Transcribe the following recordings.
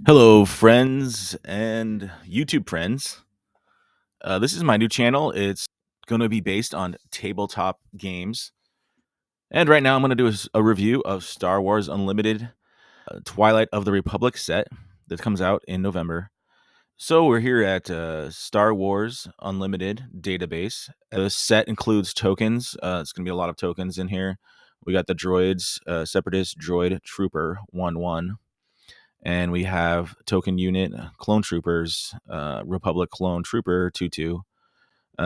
Hello, friends and YouTube friends. This is my new channel. It's going to be based on tabletop games. And right now, I'm going to do a review of Star Wars Unlimited Twilight of the Republic set that comes out in November. So, we're here at Star Wars Unlimited database. The set includes tokens. It's going to be a lot of tokens in here. We got the droids, Separatist Droid Trooper 1 1. And we have token unit clone troopers, Republic clone trooper 2 2.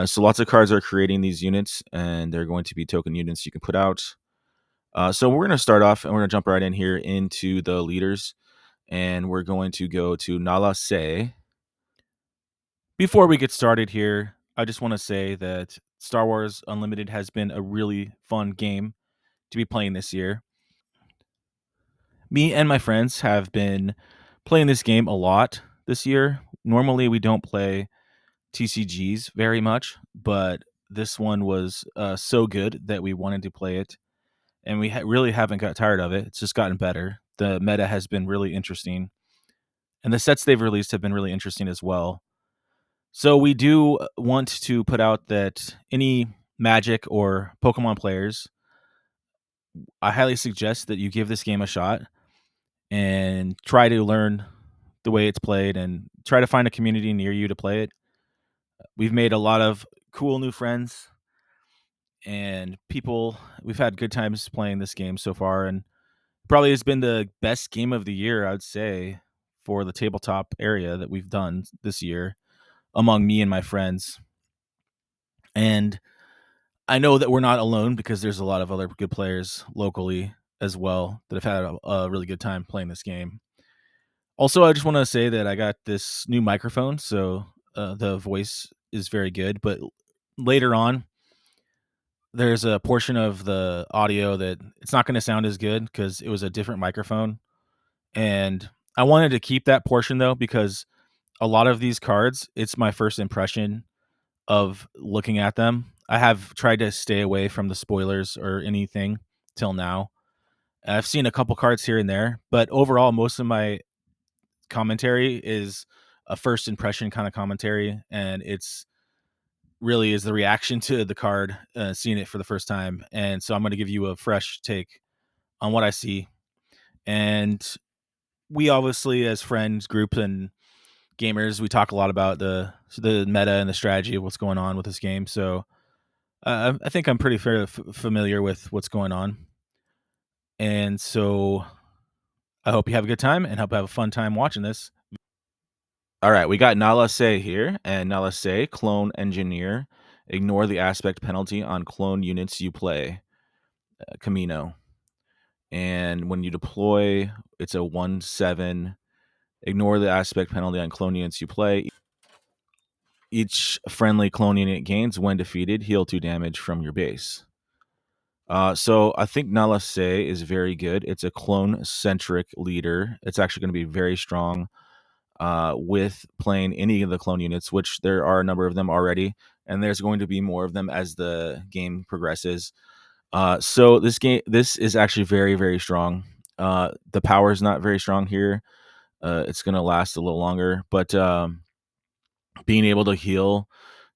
So lots of cards are creating these units, and they're going to be token units you can put out. So we're going to start off, and we're going to jump right in here into the leaders, and we're going to go to Nala Se. Before we get started here, I just want to say that Star Wars Unlimited has been a really fun game to be playing this year. Me and my friends have been playing this game a lot this year. Normally, we don't play TCGs very much, but this one was so good that we wanted to play it, and we really haven't got tired of it. It's just gotten better. The meta has been really interesting, and the sets they've released have been really interesting as well. So we do want to put out that any Magic or Pokemon players, I highly suggest that you give this game a shot and try to learn the way it's played and try to find a community near you to play it. We've made a lot of cool new friends and people. We've had good times playing this game so far, and probably has been the best game of the year, I'd say, for the tabletop area that we've done this year among me and my friends. And I know that we're not alone because there's a lot of other good players locally as well that have had a really good time playing this game. Also, I just want to say that I got this new microphone, so the voice is very good. But later on, there's a portion of the audio that it's not going to sound as good because it was a different microphone. And I wanted to keep that portion though, because a lot of these cards, it's my first impression of looking at them. I have tried to stay away from the spoilers or anything till now. I've seen a couple cards here and there, but overall, most of my commentary is a first impression kind of commentary, and it's really is the reaction to the card, seeing it for the first time. And so I'm going to give you a fresh take on what I see. And we obviously, as friends, groups, and gamers, we talk a lot about the meta and the strategy of what's going on with this game. So I think I'm pretty familiar with what's going on. And so I hope you have a good time and hope you have a fun time watching this. All right, we got Nala Se here, and Nala Se, clone engineer. Ignore the aspect penalty on clone units you play. Camino. And when you deploy, it's a 1/7. Ignore the aspect penalty on clone units you play. Each friendly clone unit gains when defeated, heal 2 damage from your base. So I think Nala Se is very good. It's a clone-centric leader. It's actually going to be very strong with playing any of the clone units, which there are a number of them already, and there's going to be more of them as the game progresses. So this is actually very, very strong. The power is not very strong here. It's going to last a little longer, but being able to heal.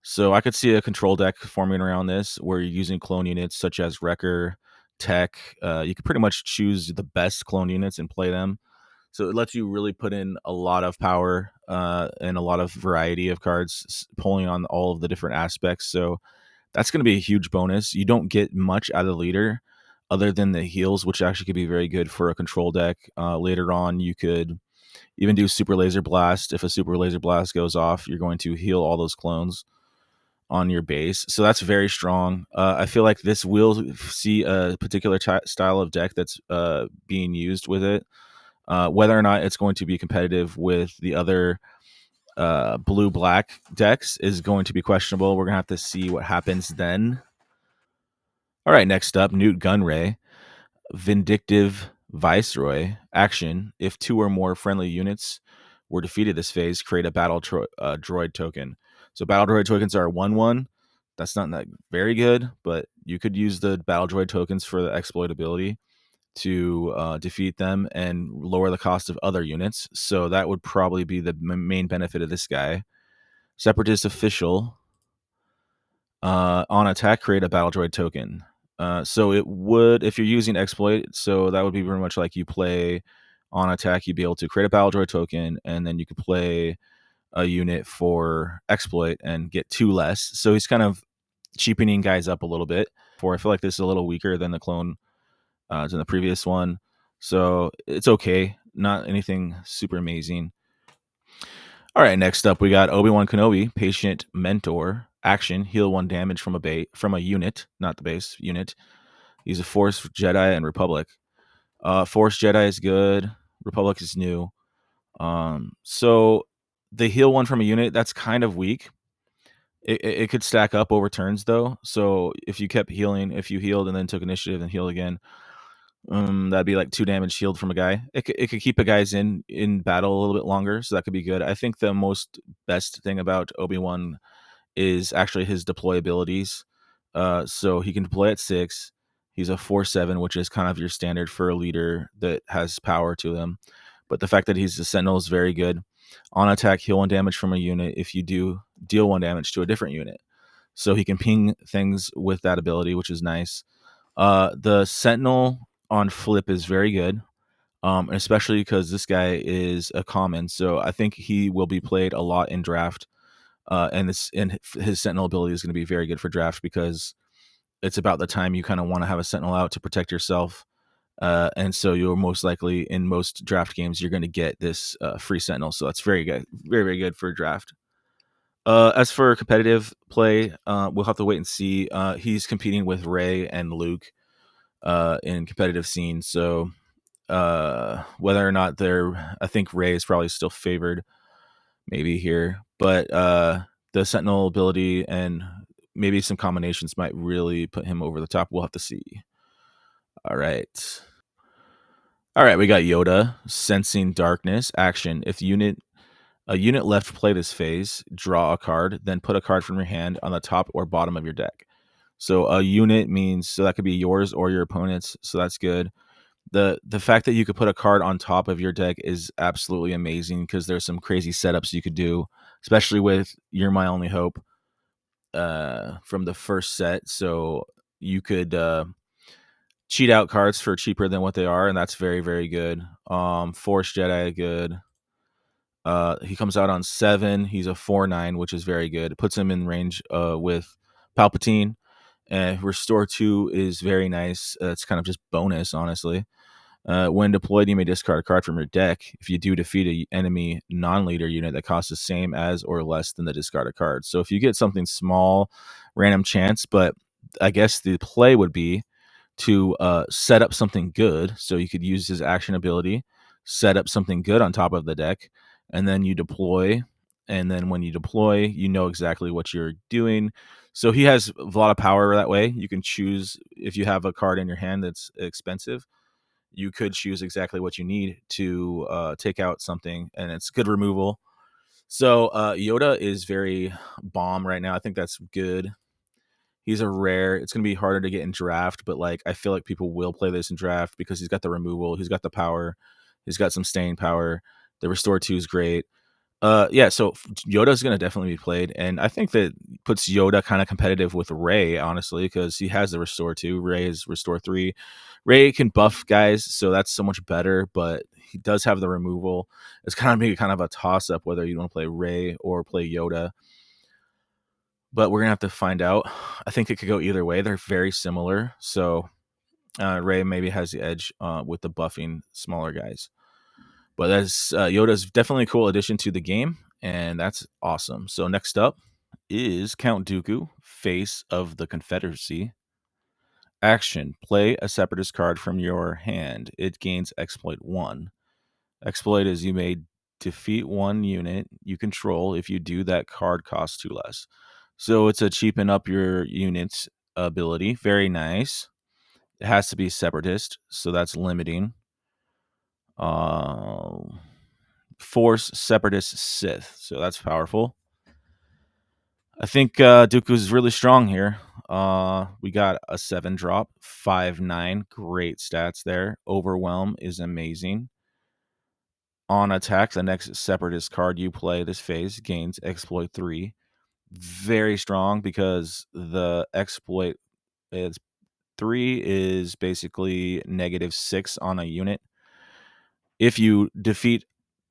So I could see a control deck forming around this where you're using clone units such as Wrecker, Tech. You can pretty much choose the best clone units and play them. So it lets you really put in a lot of power and a lot of variety of cards, pulling on all of the different aspects. So that's going to be a huge bonus. You don't get much out of the leader other than the heals, which actually could be very good for a control deck. Later on, you could even do Super Laser Blast. If a Super Laser Blast goes off, you're going to heal all those clones on your base. So that's very strong. I feel like this will see a particular style of deck that's being used with it. Whether or not it's going to be competitive with the other blue black decks is going to be questionable. We're going to have to see what happens then. All right, next up, Newt Gunray, Vindictive Viceroy. Action: if 2 or more friendly units were defeated this phase, create a battle droid token. So battle droid tokens are 1/1. That's not that very good, but you could use the battle droid tokens for the exploitability. to defeat them and lower the cost of other units. So that would probably be the main benefit of this guy. Separatist Official. On attack, create a battle droid token. So it would, if you're using exploit, so that would be pretty much like you play on attack, you'd be able to create a battle droid token, and then you could play a unit for exploit and get 2 less. So he's kind of cheapening guys up a little bit. I feel like this is a little weaker than the clone than the previous one. So it's okay. Not anything super amazing. All right, next up we got Obi-Wan Kenobi, Patient Mentor, action, heal 1 damage from a unit, not the base unit. He's a Force Jedi and Republic. Force Jedi is good. Republic is new. So the heal 1 from a unit, that's kind of weak. It could stack up over turns though. So if you kept healing, if you healed and then took initiative and healed again, that'd be like 2 damage healed from a guy. It could keep a guys in battle a little bit longer, so that could be good. I think the most best thing about Obi-Wan is actually his deploy abilities. So he can deploy at 6. He's a 4/7, which is kind of your standard for a leader that has power to them. But the fact that he's a Sentinel is very good. On attack, heal 1 damage from a unit if you do deal 1 damage to a different unit. So he can ping things with that ability, which is nice. The Sentinel on flip is very good, especially because this guy is a common. So I think he will be played a lot in draft. And his Sentinel ability is going to be very good for draft because it's about the time you kind of want to have a Sentinel out to protect yourself. And so you're most likely in most draft games, you're going to get this free Sentinel. So that's very good. Very, very good for draft. As for competitive play, we'll have to wait and see. He's competing with Rey and Luke in competitive scenes. So whether or not I think Rey is probably still favored maybe here. But the Sentinel ability and maybe some combinations might really put him over the top. We'll have to see. All right. We got Yoda, Sensing Darkness, action. If a unit left play this phase, draw a card, then put a card from your hand on the top or bottom of your deck. So a unit means, so that could be yours or your opponent's, so that's good. The fact that you could put a card on top of your deck is absolutely amazing because there's some crazy setups you could do, especially with You're My Only Hope from the first set. So you could cheat out cards for cheaper than what they are, and that's very, very good. Force Jedi, good. He comes out on 7. He's a 4/9, which is very good. It puts him in range with Palpatine. And Restore 2 is very nice. It's kind of just bonus, honestly. When deployed, you may discard a card from your deck. If you do defeat an enemy non-leader unit that costs the same as or less than the discarded card. So if you get something small, random chance, but I guess the play would be to set up something good. So you could use his action ability, set up something good on top of the deck, and then you deploy. And then when you deploy, you know exactly what you're doing. So he has a lot of power that way. You can choose, if you have a card in your hand that's expensive, you could choose exactly what you need to take out something, and it's good removal. So Yoda is very bomb right now. I think that's good. He's a rare. It's going to be harder to get in draft, but like I feel like people will play this in draft because he's got the removal, he's got the power, he's got some staying power. The Restore 2 is great. Yeah, so Yoda's going to definitely be played, and I think that puts Yoda kind of competitive with Rey, honestly, because he has the Restore 2. Rey is Restore 3. Rey can buff guys, so that's so much better, but he does have the removal. It's kind of maybe kind of a toss-up whether you want to play Rey or play Yoda, but we're going to have to find out. I think it could go either way. They're very similar, so Rey maybe has the edge with the buffing smaller guys. But that's Yoda's definitely a cool addition to the game, and that's awesome. So next up is Count Dooku, Face of the Confederacy. Action. Play a Separatist card from your hand. It gains Exploit 1. Exploit is you may defeat 1 unit you control. If you do, that card costs 2 less. So it's a cheapen up your unit's ability. Very nice. It has to be Separatist, so that's limiting. Force Separatist Sith, so that's powerful. I think Dooku's really strong here. We got a 7 drop, 5/9. Great stats there. Overwhelm is amazing. On attack, the next Separatist card you play this phase gains exploit 3. Very strong because the exploit is 3 is basically -6 on a unit. If you defeat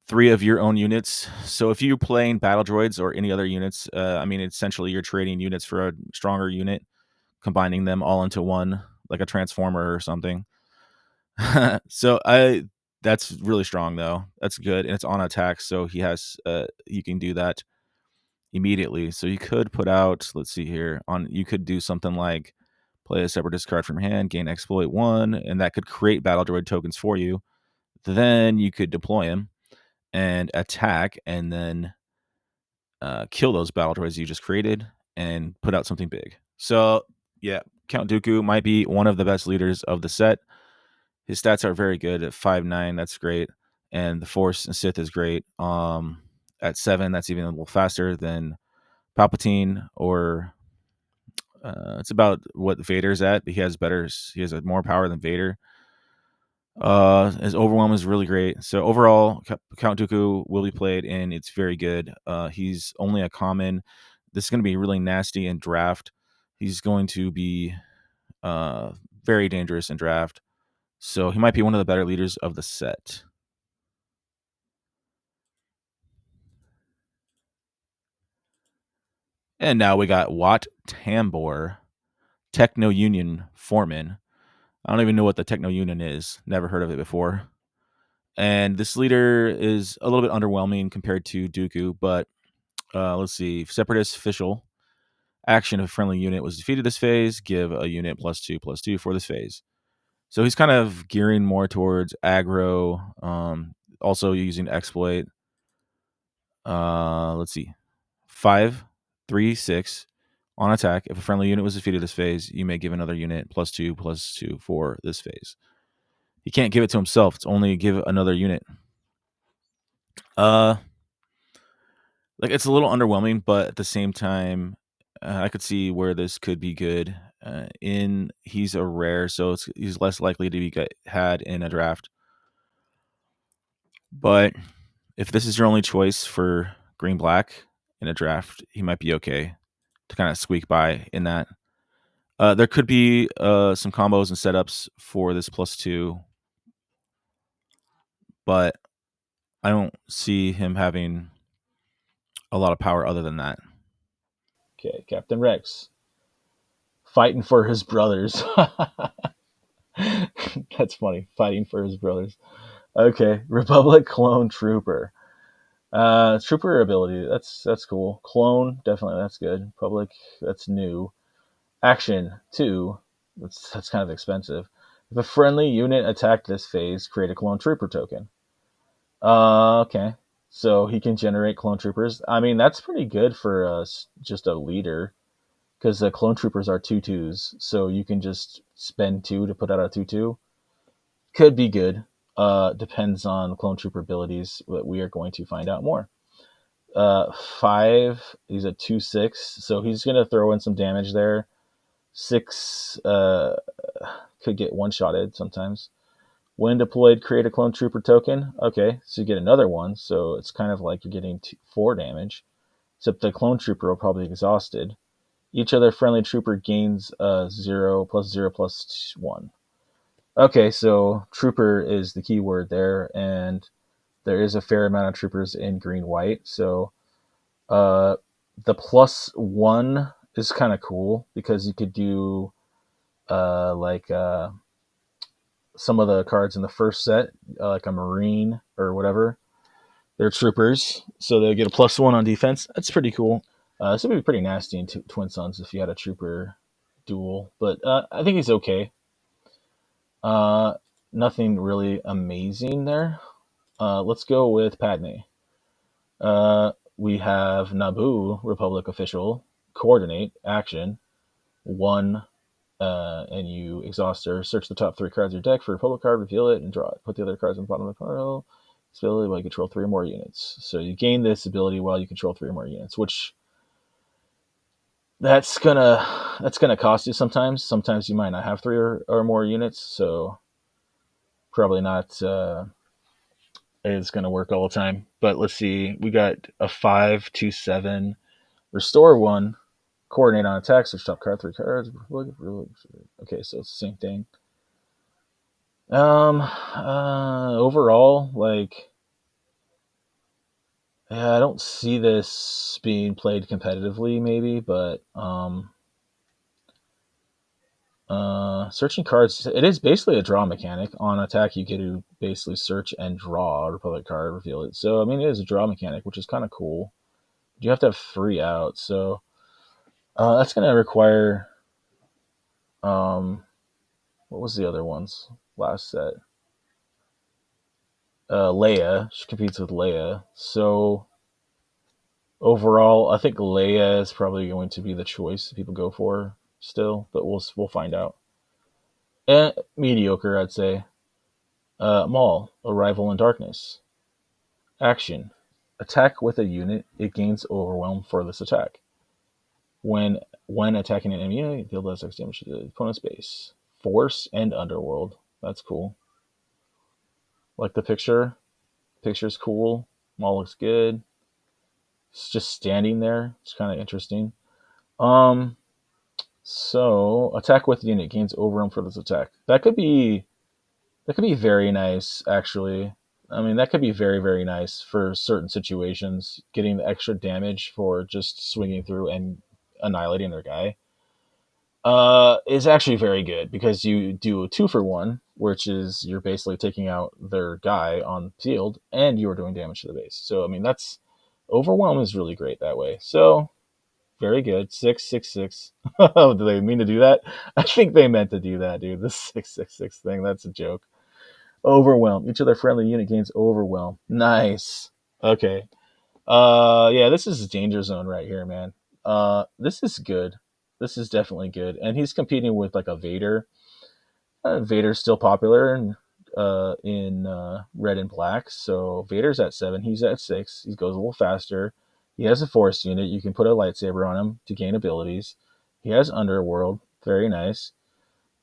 3 of your own units, so if you're playing battle droids or any other units, I mean, essentially you're trading units for a stronger unit, combining them all into one, like a transformer or something. So that's really strong though. That's good, and it's on attack, so he has you can do that immediately. So you could put out, let's see here, on you could do something like play a Separatist card from hand, gain exploit 1, and that could create battle droid tokens for you. Then you could deploy him and attack, and then kill those battle droids you just created and put out something big. So yeah, Count Dooku might be one of the best leaders of the set. His stats are very good at 5/9. That's great, and the Force and Sith is great. At 7, that's even a little faster than Palpatine, or it's about what Vader's at. He has better. He has more power than Vader. His overwhelm is really great. So overall, Count Dooku will be played, and it's very good. He's only a common. This is going to be really nasty in draft. He's going to be very dangerous in draft. So he might be one of the better leaders of the set. And now we got Wat Tambour, Techno Union Foreman. I don't even know what the Techno Union is. Never heard of it before. And this leader is a little bit underwhelming compared to Dooku, but let's see. Separatist official action of a friendly unit was defeated this phase. Give a unit +2/+2 for this phase. So he's kind of gearing more towards aggro, also using exploit. Let's see. 5, 3, 6 on attack. If a friendly unit was defeated this phase, you may give another unit +2/+2 for this phase. He can't give it to himself. It's only give another unit. Like it's a little underwhelming, but at the same time, I could see where this could be good. He's a rare, so he's less likely to be had in a draft. But if this is your only choice for green black in a draft, he might be okay to kind of squeak by in that. There could be some combos and setups for this +2, but I don't see him having a lot of power other than that. Okay, Captain Rex. Fighting for his brothers. That's funny. Fighting for his brothers. Okay, Republic Clone Trooper. Trooper ability. That's cool. Clone, definitely, that's good. Republic, that's new. Action 2. That's kind of expensive. If a friendly unit attacked this phase, create a clone trooper token. Okay. So he can generate clone troopers. I mean, that's pretty good for just a leader, because the clone troopers are 2/2s, so you can just spend 2 to put out a 2/2. Could be good. Depends on clone trooper abilities, but we are going to find out more. 5, he's a 2/6, so he's going to throw in some damage there. 6 could get one-shotted sometimes. When deployed, create a clone trooper token. Okay, so you get another one, so it's kind of like you're getting 4 damage, except the clone trooper will probably be exhausted. Each other friendly trooper gains 0 +0 +1. Okay, so trooper is the key word there, and there is a fair amount of troopers in green-white, so the +1 is kind of cool because you could do some of the cards in the first set, like a Marine or whatever. They're troopers, so they'll get a +1 on defense. That's pretty cool. This would be pretty nasty in Twin Suns if you had a trooper duel, but I think he's okay. Nothing really amazing there. Let's go with Padme. We have Naboo, Republic official, coordinate, action, 1, and you exhaust her. Search the top 3 cards of your deck for a Republic card, reveal it, and draw it. Put the other cards on the bottom of the pile. This ability while you control 3 or more units. So you gain this ability while you control 3 or more units, which that's gonna cost you sometimes. Sometimes you might not have three or more units, so probably not. It's gonna work all the time. But let's see, we got a 5/2/7 restore one, coordinate on attacks, or stop card 3 cards. Okay, so it's the same thing. Overall, like, yeah, I don't see this being played competitively, maybe, but searching cards, it is basically a draw mechanic. On attack, you get to basically search and draw a Republic card, reveal it. So, I mean, it is a draw mechanic, which is kind of cool. You have to have 3 out, so that's going to require. What was the other ones last set? Leia. She competes with Leia. So, overall, I think Leia is probably going to be the choice that people go for still, but we'll find out. Mediocre, I'd say. Maul, Arrival in Darkness. Action. Attack with a unit, it gains overwhelm for this attack. When attacking an enemy unit, deal less X damage to the opponent's base. Force and Underworld. That's cool. Like the picture. Picture's cool. Maul looks good. It's just standing there. It's kind of interesting. So attack with unit gains overwhelm for this attack. That could be very nice, actually. I mean, that could be very, very nice for certain situations. Getting the extra damage for just swinging through and annihilating their guy is actually very good because you do a 2-for-1, which is you're basically taking out their guy on field and you're doing damage to the base. So, I mean, that's overwhelm is really great that way. So, very good. 666. Oh, do they mean to do that? I think they meant to do that, dude. The 666 thing. That's a joke. Overwhelm. Each of their friendly unit gains overwhelm. Nice. Okay. Yeah, this is danger zone right here, man. This is good. This is definitely good. And he's competing with like a Vader. Vader's still popular in red and black. So Vader's at 7. He's at 6. He goes a little faster. He has a force unit. You can put a lightsaber on him to gain abilities. He has Underworld. Very nice.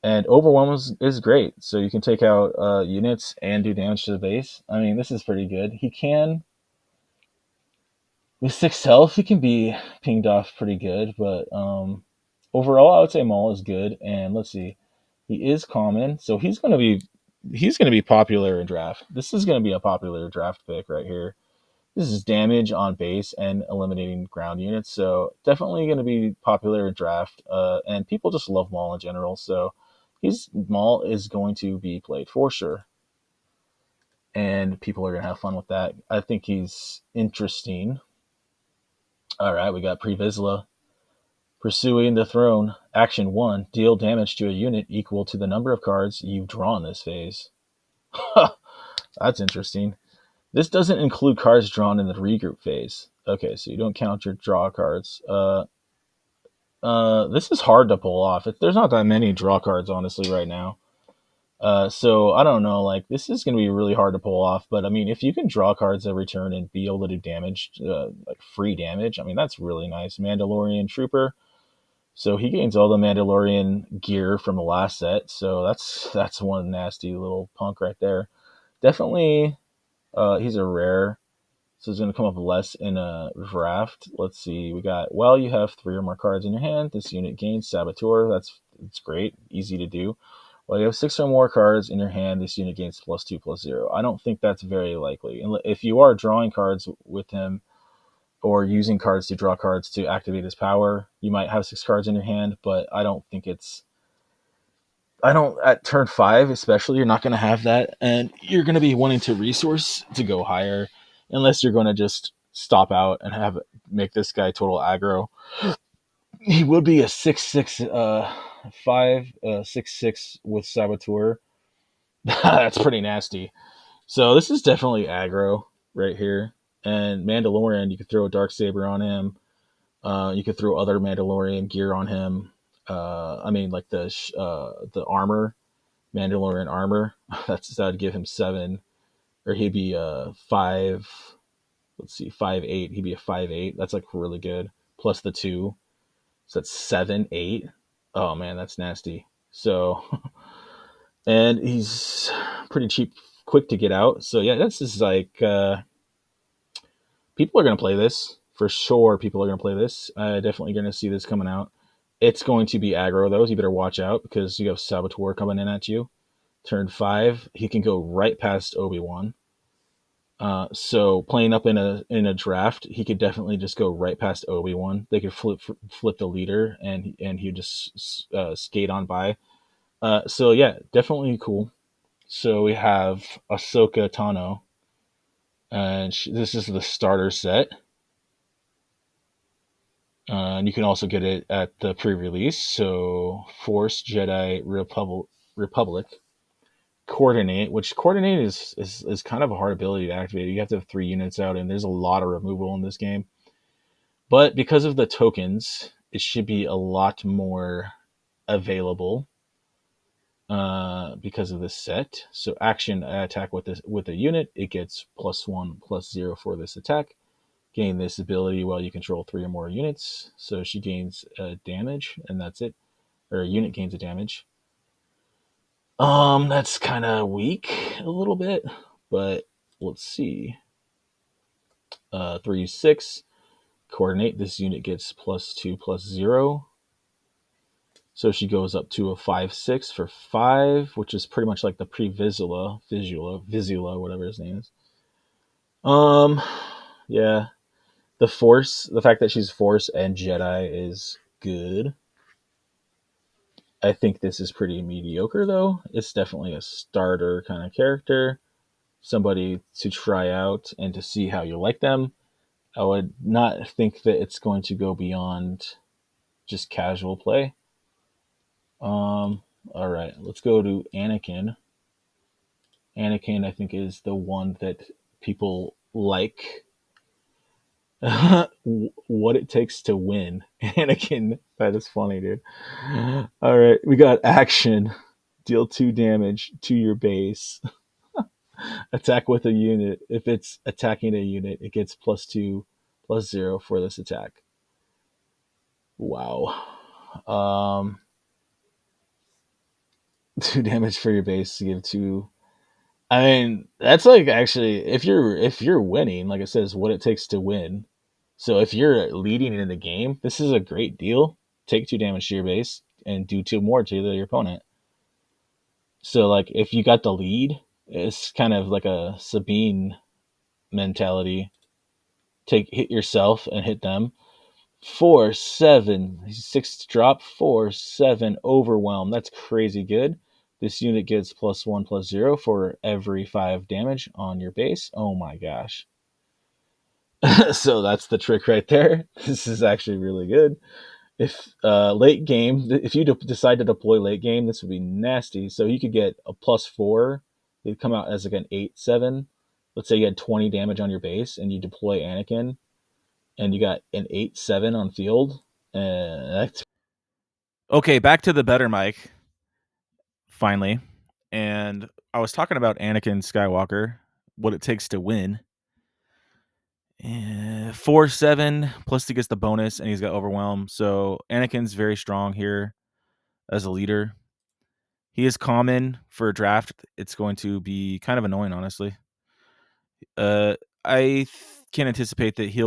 And Overwhelm is great. So you can take out units and do damage to the base. I mean, this is pretty good. He can, with 6 health, he can be pinged off pretty good. But overall, I would say Maul is good. And let's see, he is common, so he's gonna be popular in draft. This is gonna be a popular draft pick right here. This is damage on base and eliminating ground units, so definitely going to be popular in draft. And people just love Maul in general, so Maul is going to be played for sure, and people are going to have fun with that. I think he's interesting. All right, we got Previsla. Pursuing the Throne. Action 1. Deal damage to a unit equal to the number of cards you've drawn this phase. That's interesting. This doesn't include cards drawn in the regroup phase. Okay, so you don't count your draw cards. This is hard to pull off. There's not that many draw cards, honestly, right now. So I don't know. Like, this is going to be really hard to pull off. But I mean, if you can draw cards every turn and be able to do damage, like free damage, I mean, that's really nice. Mandalorian Trooper. So he gains all the Mandalorian gear from the last set. So that's one nasty little punk right there. Definitely, he's a rare. So it's going to come up less in a draft. Let's see. We got, well, you have 3 or more cards in your hand. This unit gains Saboteur. It's great. Easy to do. Well, you have 6 or more cards in your hand. This unit gains +2/+0. I don't think that's very likely. And if you are drawing cards with him or using cards to draw cards to activate his power, you might have 6 cards in your hand, but I don't think it's. I don't, at turn 5 especially, you're not going to have that, and you're going to be wanting to resource to go higher, unless you're going to just stop out and make this guy total aggro. He would be a 6/6 6/6 with Saboteur. That's pretty nasty. So this is definitely aggro right here. And Mandalorian, you could throw a dark saber on him. You could throw other Mandalorian gear on him. I mean, like the armor, Mandalorian armor. That'd give him 7, or he'd be a 5. Let's see, 5/8. He'd be a 5/8. That's like really good. Plus the 2. So that's 7, 8. Oh man, that's nasty. So, and he's pretty cheap, quick to get out. So yeah, this is like people are going to play this for sure. People are going to play this. Definitely going to see this coming out. It's going to be aggro though. So you better watch out because you have Saboteur coming in at you. Turn 5, he can go right past Obi-Wan. So playing up in a draft, he could definitely just go right past Obi-Wan. They could flip the leader, and he would just skate on by. So yeah, definitely cool. So we have Ahsoka Tano, and this is the starter set. And you can also get it at the pre-release. So Force, Jedi, Republic, Coordinate, which Coordinate is kind of a hard ability to activate. You have to have 3 units out, and there's a lot of removal in this game. But because of the tokens, it should be a lot more available because of this set. So action attack with a unit, it gets +1/+0 for this attack. Gain this ability while you control 3 or more units. So she gains damage, and that's it. Or a unit gains a damage. That's kind of weak a little bit, but let's see. 3, 6. Coordinate. This unit gets +2/+0. So she goes up to a 5/6 for 5, which is pretty much like the Vizula, whatever his name is. Um, yeah. The fact that she's Force and Jedi is good. I think this is pretty mediocre though. It's definitely a starter kind of character, somebody to try out and to see how you like them. I would not think that it's going to go beyond just casual play. All right, let's go to Anakin. Anakin, I think, is the one that people like. What it takes to win. Anakin, that is funny, dude. All right, we got action. Deal 2 damage to your base. Attack with a unit. If it's attacking a unit, it gets +2/+0 for this attack. Wow. 2 damage for your base to give 2. I mean, that's like actually if you're winning, like it says, what it takes to win. So if you're leading in the game, this is a great deal. Take 2 damage to your base and do 2 more to your opponent. So like if you got the lead, it's kind of like a Sabine mentality. Hit yourself and hit them. 4/7, 6 drop, 4/7 overwhelm. That's crazy good. This unit gets +1/+0 for every 5 damage on your base. Oh my gosh. So that's the trick right there. This is actually really good. If late game, if you decide to deploy late game, this would be nasty. So you could get a +4. It'd come out as like an 8/7. Let's say you had 20 damage on your base and you deploy Anakin and you got an 8/7 on field. That's Okay, back to the better mic, finally. And I was talking about Anakin Skywalker, what it takes to win. 4/7 plus he gets the bonus and he's got overwhelm. So Anakin's very strong here as a leader. He is common for a draft. It's going to be kind of annoying, honestly. Uh, I can anticipate that he's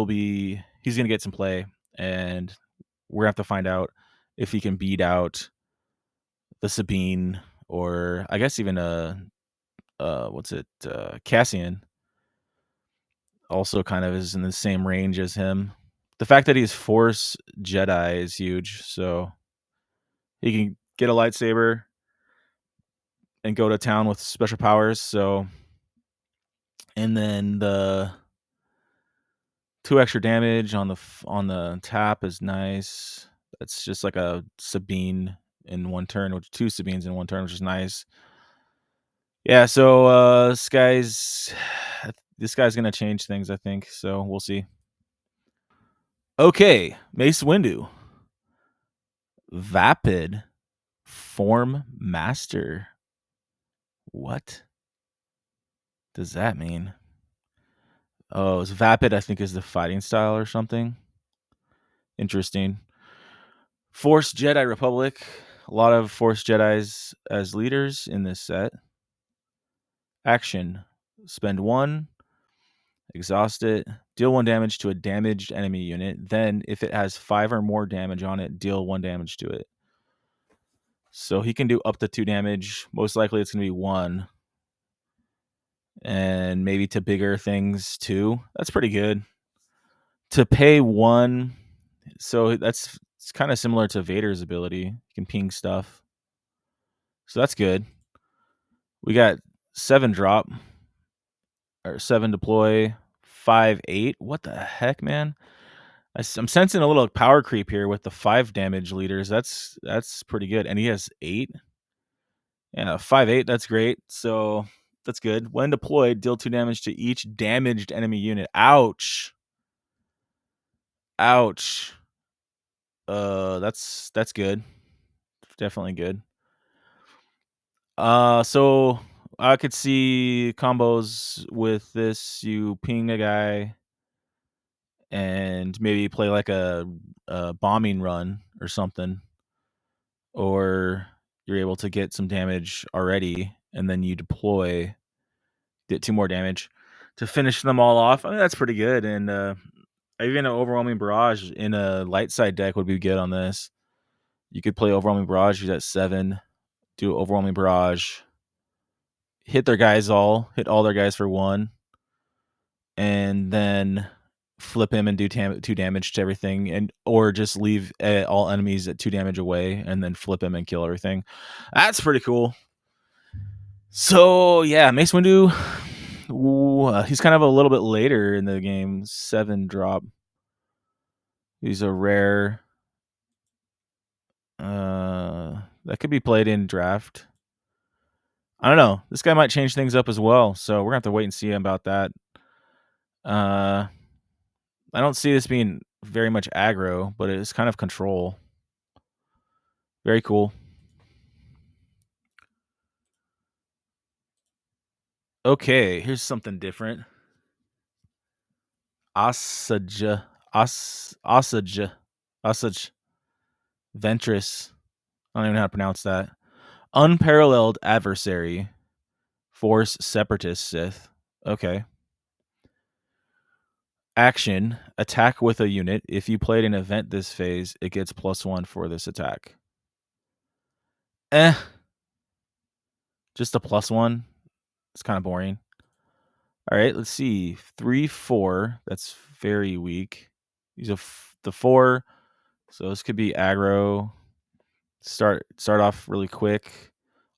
going to get some play, and we're gonna have to find out if he can beat out the Sabine or I guess even Cassian. Also, kind of is in the same range as him. The fact that he's Force Jedi is huge, so he can get a lightsaber and go to town with special powers. So, and then the 2 extra damage on the tap is nice. That's just like a Sabine in one turn, which 2 Sabines in one turn, which is nice. Yeah, so this guy's gonna change things, I think. So we'll see. Okay, Mace Windu, Vapid, Form Master. What does that mean? Oh, it's Vapid, I think, is the fighting style or something. Interesting. Force Jedi Republic. A lot of Force Jedis as leaders in this set. Action. Spend 1, exhaust it, deal 1 damage to a damaged enemy unit. Then, if it has 5 or more damage on it, deal 1 damage to it. So he can do up to 2 damage. Most likely it's going to be 1. And maybe to bigger things too. That's pretty good. To pay 1, so it's kind of similar to Vader's ability. You can ping stuff. So that's good. We got 7 drop, or 7 deploy, 5, 8. What the heck, man? I'm sensing a little power creep here with the 5 damage leaders. That's pretty good. And he has 8. Yeah, 5, 8. That's great. So that's good. When deployed, deal 2 damage to each damaged enemy unit. Ouch. Ouch. That's good. Definitely good. So I could see combos with this. You ping a guy and maybe play like a bombing run or something, or you're able to get some damage already, and then you deploy, get 2 more damage to finish them all off. I mean, that's pretty good. And even an overwhelming barrage in a light side deck would be good on this. You could play overwhelming barrage. Use at 7. Do overwhelming barrage. Hit all their guys for 1, and then flip him and do 2 damage to everything, and or just leave all enemies at 2 damage away, and then flip him and kill everything. That's pretty cool. So yeah, Mace Windu. He's kind of a little bit later in the game. 7 drop. He's a rare. That could be played in draft. I don't know. This guy might change things up as well, so we're gonna have to wait and see about that. I don't see this being very much aggro, but it's kind of control. Very cool. Okay, here's something different. Osage. Ventress. I don't even know how to pronounce that. Unparalleled adversary. Force Separatist Sith. Okay. Action. Attack with a unit. If you played an event this phase, it gets +1 for this attack. Just a +1. It's kind of boring. All right, let's see. 3, 4. That's very weak. These are the 4. So this could be aggro. Start off really quick.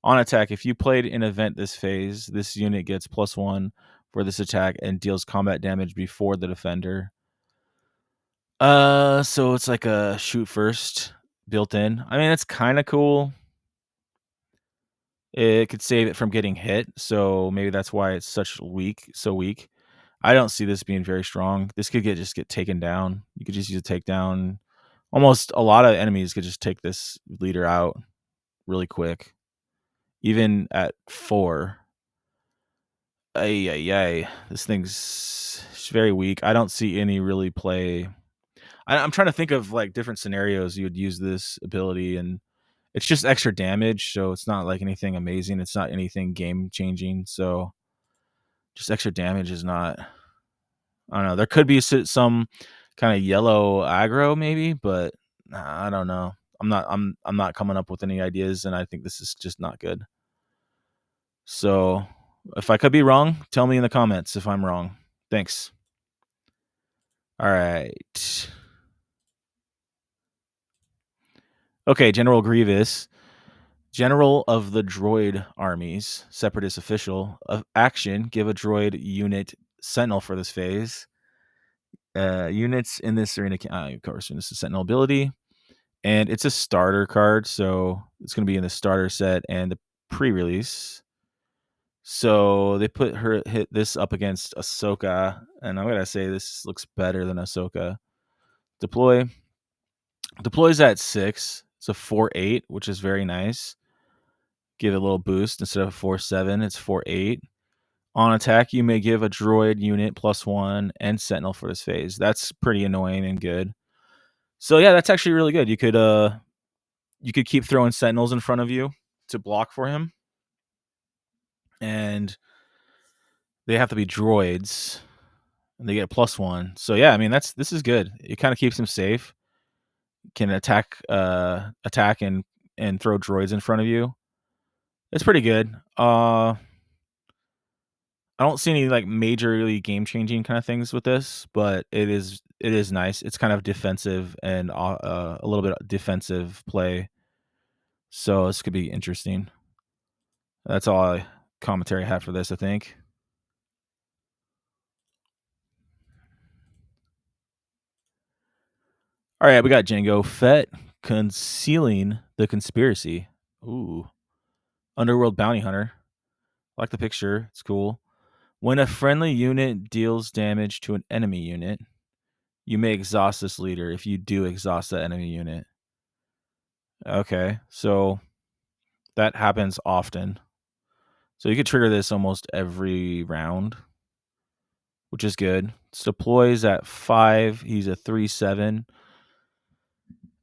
On attack, if you played an event this phase, this unit gets +1 for this attack and deals combat damage before the defender. So it's like a shoot first built in. I mean, it's kind of cool. It could save it from getting hit, so maybe that's why it's so weak. I don't see this being very strong. This could just get taken down. You could just use a takedown. Almost a lot of enemies could just take this leader out really quick, even at 4. Ay. This thing's very weak. I don't see any really play. I'm trying to think of like different scenarios you would use this ability, and it's just extra damage, so it's not like anything amazing. It's not anything game changing. So just extra damage is not. I don't know. There could be some kind of yellow aggro maybe, but I don't know. I'm not coming up with any ideas, and I think this is just not good. So if I could be wrong, tell me in the comments if I'm wrong. Thanks. All right. Okay, General Grievous. General of the droid armies, Separatist official. Action, give a droid unit Sentinel for this phase. Units in this arena, of course, this is Sentinel ability. And it's a starter card, so it's going to be in the starter set and the pre-release. So they hit this up against Ahsoka, and I'm going to say this looks better than Ahsoka. Deploys at 6. It's a 4-8, which is very nice. Give it a little boost. Instead of 4-7, it's 4-8. On attack, you may give a droid unit +1 and Sentinel for this phase. That's pretty annoying and good. So yeah, that's actually really good. You could you could keep throwing sentinels in front of you to block for him, and they have to be droids, and they get a +1. So yeah, I mean this is good. It kind of keeps him safe. Can attack and throw droids in front of you. It's pretty good. I don't see any like majorly game changing kind of things with this, but it is nice. It's kind of defensive and a little bit of defensive play, so this could be interesting. That's all commentary I have for this, I think. All right, we got Jango Fett concealing the conspiracy. Ooh, underworld bounty hunter. I like the picture. It's cool. When a friendly unit deals damage to an enemy unit, you may exhaust this leader. If you do exhaust that enemy unit, okay, so that happens often. So you could trigger this almost every round, which is good. It deploys at 5. He's a 3/7.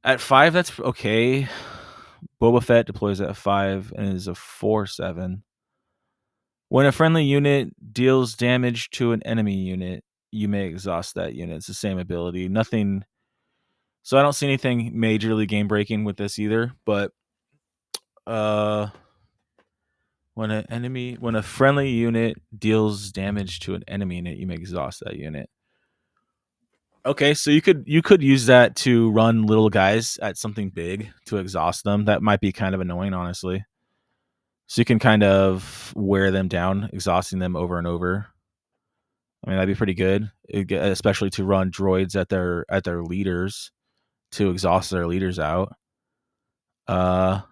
At 5, that's okay. Boba Fett deploys at 5 and is a 4/7. When a friendly unit deals damage to an enemy unit, you may exhaust that unit. It's the same ability. Nothing. So I don't see anything majorly game breaking with this either. But uh, when a friendly unit deals damage to an enemy unit, you may exhaust that unit. Okay, so you could use that to run little guys at something big to exhaust them. That might be kind of annoying, honestly. So you can kind of wear them down, exhausting them over and over. I mean, that'd be pretty good, especially to run droids at their leaders to exhaust their leaders out. Uh,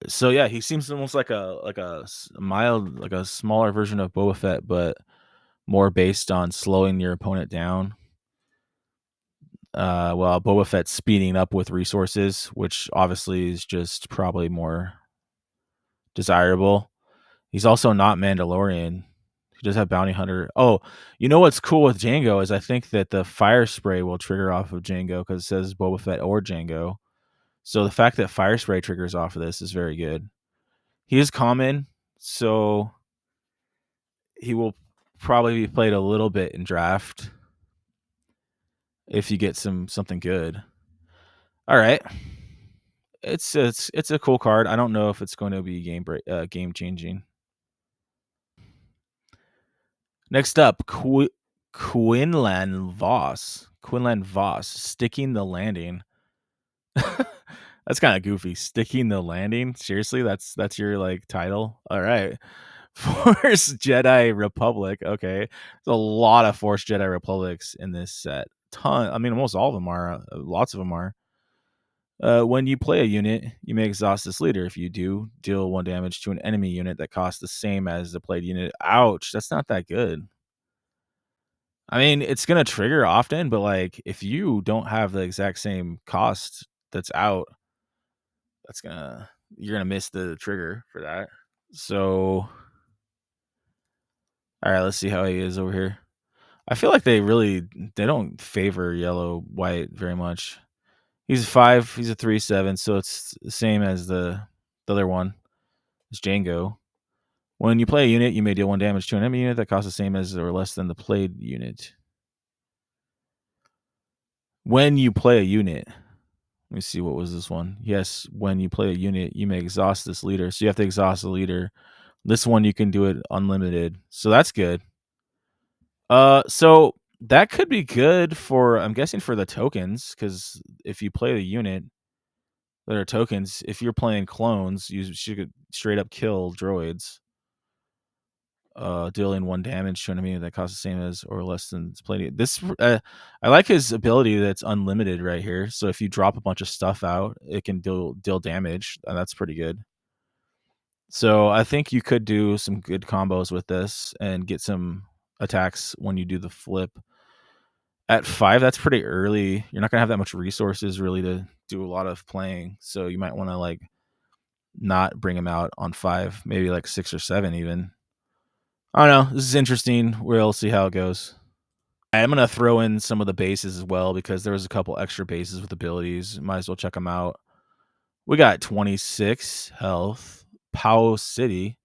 so yeah, he seems almost like a mild, like a smaller version of Boba Fett, but more based on slowing your opponent down. Well, Boba Fett's speeding up with resources, which obviously is just probably more desirable. He's also not Mandalorian. He does have Bounty Hunter. Oh, you know what's cool with Django is I think that the fire spray will trigger off of Django because it says Boba Fett or Django. So the fact that fire spray triggers off of this is very good. He is common, so he will probably be played a little bit in draft if you get something good. All right, it's a cool card. I don't know if it's going to be game changing. Next up, Quinland Voss. Quinland Voss sticking the landing. That's kind of goofy. Sticking the landing. Seriously, that's your like title. All right. Force Jedi Republic. Okay, there's a lot of Force Jedi Republics in this set. Ton. I mean, almost all of them are. Lots of them are. When you play a unit, you may exhaust this leader. If you do, deal 1 damage to an enemy unit that costs the same as the played unit. Ouch, that's not that good. I mean, it's gonna trigger often, but like if you don't have the exact same cost that's out, that's gonna you're gonna miss the trigger for that. So, all right, let's see how he is over here. I feel like they don't favor yellow white very much. He's a 5. He's a 3/7, so it's the same as the other one. It's Django. When you play a unit, you may deal 1 damage to an enemy unit that costs the same as or less than the played unit. When you play a unit, let me see, what was this one? Yes, when you play a unit, you may exhaust this leader. So you have to exhaust the leader. This one you can do it unlimited. So that's good. So that could be good for, I'm guessing, for the tokens, because if you play the unit that are tokens, if you're playing clones, you should straight up kill droids. Dealing 1 damage to an enemy that costs the same as or less than its played. This I like his ability that's unlimited right here. So if you drop a bunch of stuff out, it can deal damage, and that's pretty good. So I think you could do some good combos with this and get some attacks when you do the flip. At 5, that's pretty early. You're not gonna have that much resources really to do a lot of playing. So you might want to like not bring him out on 5, maybe like 6 or 7 even. I don't know. This is interesting. We'll see how it goes. I'm gonna throw in some of the bases as well because there was a couple extra bases with abilities. Might as well check them out. We got 26 health. Pow City.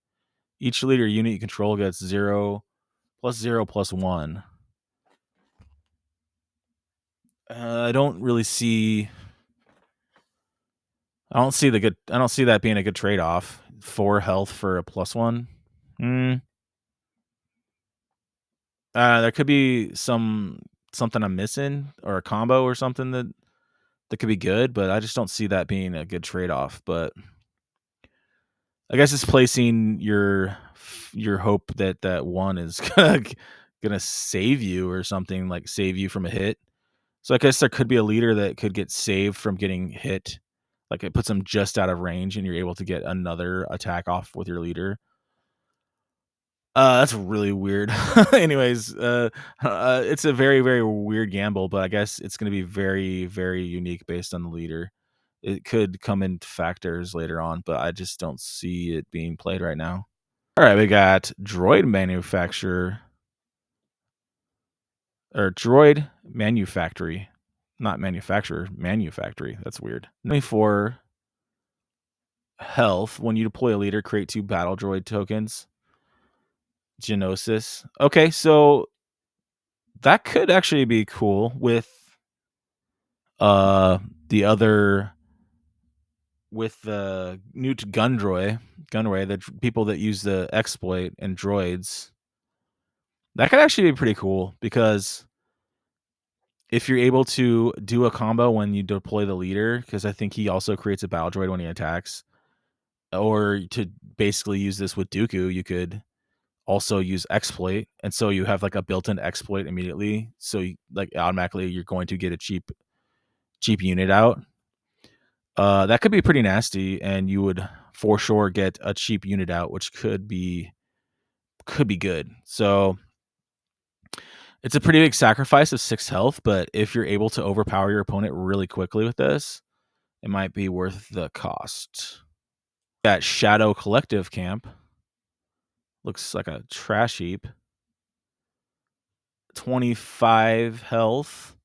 Each leader unit you control gets 0 +0 +1. I don't really see. I don't see the good. I don't see that being a good trade off. 4 health for a +1. Hmm. There could be something I'm missing or a combo or something that could be good, but I just don't see that being a good trade off. But I guess it's placing your hope that that one is gonna save you or something, like save you from a hit. So I guess there could be a leader that could get saved from getting hit. Like it puts them just out of range and you're able to get another attack off with your leader. That's really weird. Anyways, it's a very, very weird gamble, but I guess it's going to be very, very unique based on the leader. It could come into factors later on, but I just don't see it being played right now. All right, we got droid manufacturer or droid manufactory, not manufacturer, manufactory. That's weird. 24 health. When you deploy a leader, create 2 battle droid tokens. Genosis. Okay, so that could actually be cool with uh the other with the new gunroy, the people that use the exploit and droids. That could actually be pretty cool because if you're able to do a combo when you deploy the leader, because I think he also creates a battle droid when he attacks, or to basically use this with Dooku, you could also use exploit, and so you have like a built-in exploit immediately. So you, like automatically, you're going to get a cheap unit out. That could be pretty nasty, and you would for sure get a cheap unit out, which could be good. So it's a pretty big sacrifice of 6 health, but if you're able to overpower your opponent really quickly with this, it might be worth the cost. That Shadow Collective camp looks like a trash heap. 25 health.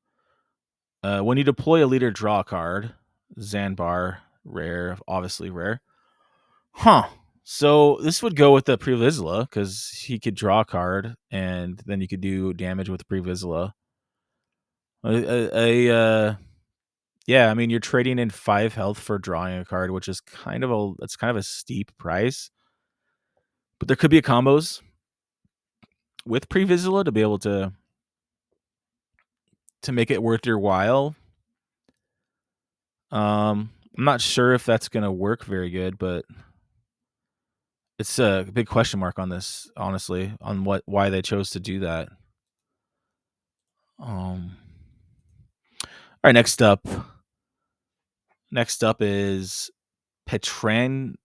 When you deploy a leader, draw a card. Zanbar, rare, obviously rare. Huh. So this would go with the Previsla because he could draw a card and then you could do damage with the Previsla. Yeah, I mean you're trading in 5 health for drawing a card, which is kind of a steep price. But there could be combos with Previsla to be able to make it worth your while. I'm not sure if that's gonna work very good, but it's a big question mark on this, honestly, on why they chose to do that. All right, next up. Next up is Petranaki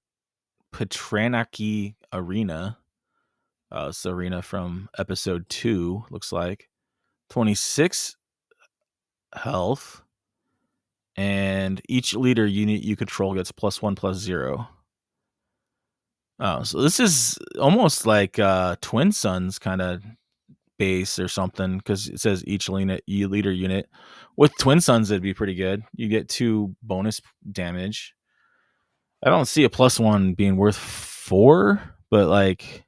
Arena. It's the arena from episode 2, looks like. 26 health. And each leader unit you control gets +1/+0. Oh, so this is almost like Twin Suns kind of base or something because it says each leader unit. With Twin Suns, it'd be pretty good. You get 2 bonus damage. I don't see a +1 being worth 4, but like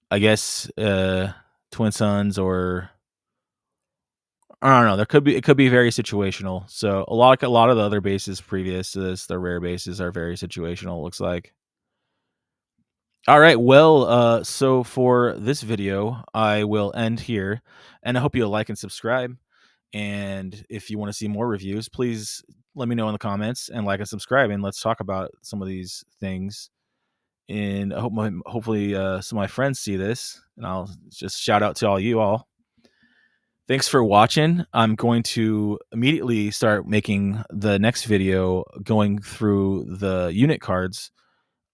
I guess Twin Suns or I don't know. It could be very situational. So a lot of the other bases previous to this, the rare bases are very situational. It looks like. All right. Well, so for this video, I will end here, and I hope you'll like and subscribe. And if you want to see more reviews, please let me know in the comments and like and subscribe, and let's talk about some of these things. And I hope hopefully some of my friends see this, and I'll just shout out to all you all. Thanks for watching. I'm going to immediately start making the next video going through the unit cards,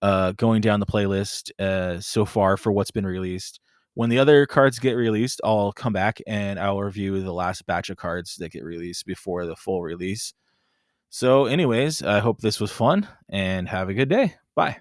going down the playlist so far for what's been released. When the other cards get released, I'll come back and I'll review the last batch of cards that get released before the full release. So anyways, I hope this was fun and have a good day. Bye.